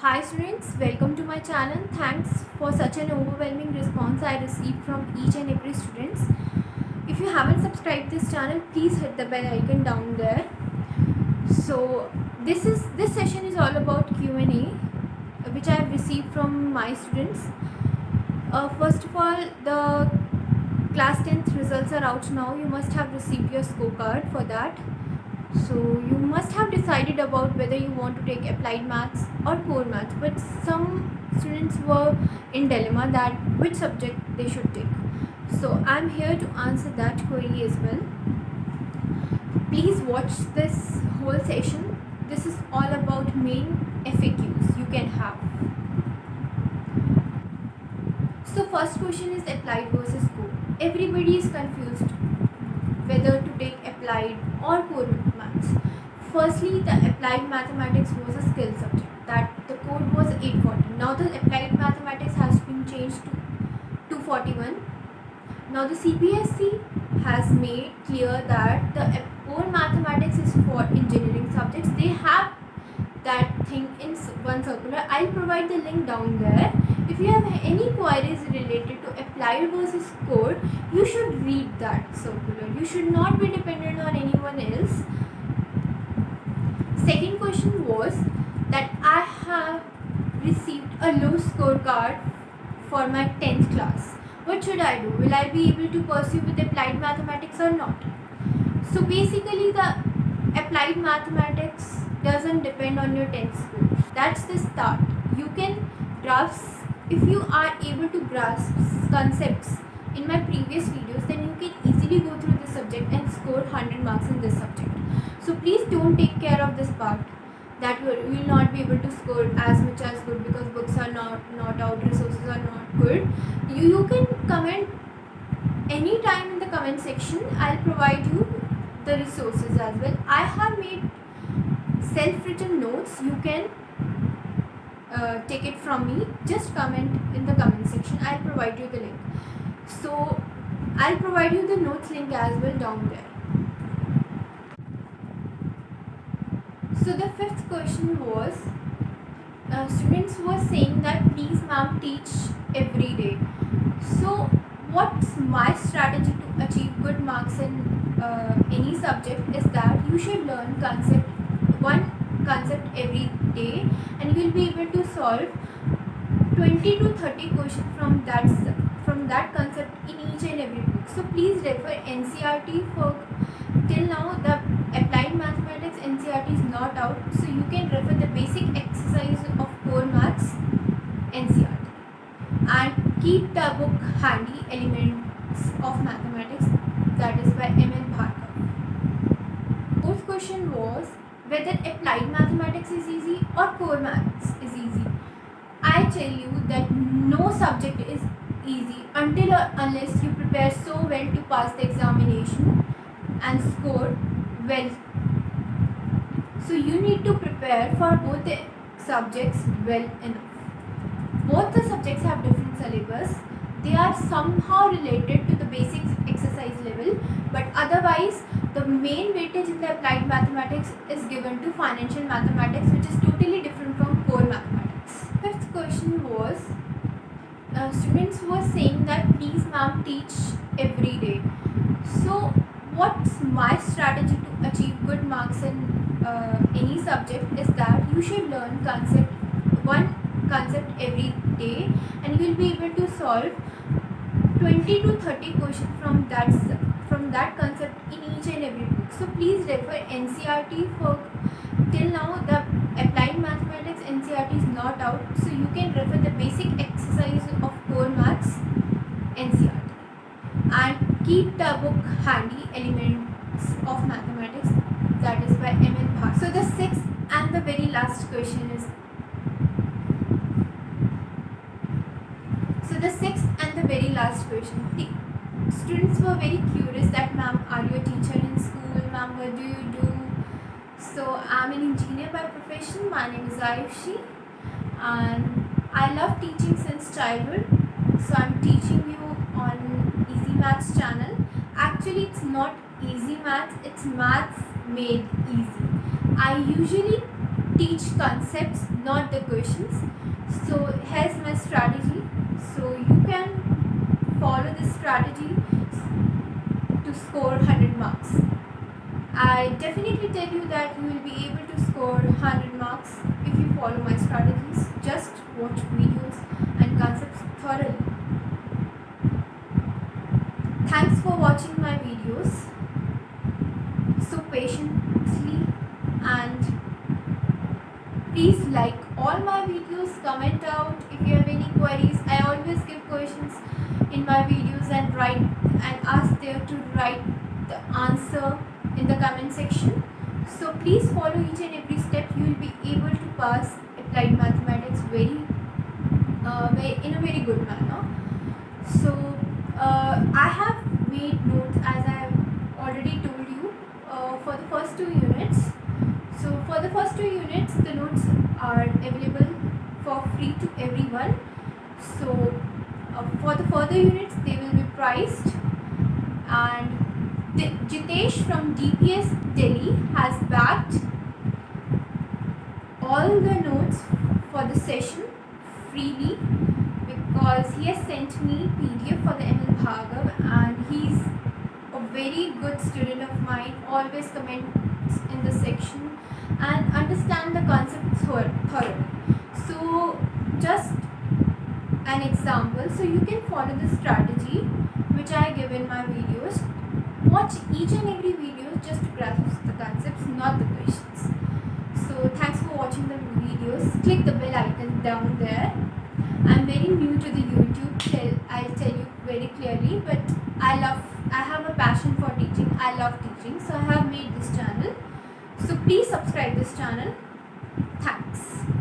Hi students, welcome to my channel. Thanks for such an overwhelming response I received from each and every students. If you haven't subscribed this channel, please hit the bell icon down there. So this session is all about Q&A which I have received from my students. First of all, the class 10th results are out now. You must have received your scorecard for that. So you must have decided about whether you want to take applied maths or core maths, but some students were in dilemma that which subject they should take. So I'm here to answer that query as well. Please watch this whole session. This is all about main FAQs you can have. So first question is applied versus core. Everybody is confused whether to take applied or core maths. Firstly, the applied mathematics was a skill subject that the code was 840. Now the applied mathematics has been changed to 241. Now the CBSE has made clear that the core mathematics is for engineering subjects. They have that thing in one circular. I'll provide the link down there. If you have any queries related to applied versus core, you should read that circular. You should not be dependent on anyone else. Second question was that I have received a low scorecard for my 10th class. What should I do? Will I be able to pursue with applied mathematics or not? So basically the applied mathematics doesn't depend on your 10th score. That's the start. You can grasp, if you are able to grasp concepts in my previous videos, then you can easily go through this subject and score 100 marks in this subject. So please don't take care of this part that you will not be able to score as much as good because books are not out, resources are not good. You can comment anytime in the comment section. I'll provide you the resources as well. I have made self-written notes. You can take it from me. Just comment in the comment section. I'll provide you the link. So I'll provide you the notes link as well down there. So the fifth question was, students were saying that please ma'am teach every day. So what's my strategy to achieve good marks in any subject is that you should learn one concept every day, and you will be able to solve 20 to 30 questions from that concept in each and every book. So please refer NCERT for till now the applied mathematics NCERT is not out, so you can refer the basic exercise of core maths NCERT and keep the book handy, Elements of Mathematics, that is by M.N. Bhargav. Fourth question was whether applied mathematics is easy or core maths is easy. I tell you that no subject is easy until or unless you prepare so well to pass the examination and score well. So you need to prepare for both the subjects well enough. Both the subjects have different syllabus. They are somehow related to the basic exercise level, but otherwise the main weightage in the applied mathematics is given to financial mathematics, which is totally different from core mathematics. Fifth question was, students were saying that please ma'am teach every day. So what's my strategy to achieve good marks in any subject is that you should learn one concept every day, and you will be able to solve 20 to 30 questions from that concept in each and every book. So please refer NCERT for till now the applied mathematics NCERT is not out, so you can refer the basic exercise of core maths NCERT and keep the book handy, Elements of Mathematics, that is by M.N. Bhargav. So the sixth and the very last question is, the students were very curious that ma'am, are you a teacher in school? Ma'am, what do you do? So I'm an engineer by profession. My name is Ayushi and I love teaching since childhood. So I'm teaching you on Easy Maths channel. Actually, it's not easy maths, it's maths made easy. I usually teach concepts, not the questions. So here's my strategy. So you can follow this strategy to score 100 marks. I definitely tell you that you will be able to score 100 marks if you follow my strategies. Just watch videos and concepts thoroughly. Thanks for watching my videos so patiently, and please like all my videos, comment out if you have any queries. I always give questions in my videos and ask there to write the answer in the comment section. So please follow each and every step. You will be able to pass applied mathematics in a very good manner. So I have made notes, as I have already told you, for the first 2 units. So for the first 2 units, the notes are available for free to everyone. So for the further units, they will be priced. And Jitesh from DPS Delhi has backed all the notes for the session freely, because he has sent me PDF for the ML Bhargav, and he's a very good student of mine, always comments in the section and understand the concept thoroughly. So just an example, so you can follow the strategy which I give in my videos. Watch each and every video just to grasp the concepts, not the questions. So thanks for watching the videos. Click the bell icon down there. I'm very new to the YouTube, I'll tell you very clearly, but I have a passion for teaching. I love teaching, so I have made this channel. So please subscribe this channel. Thanks.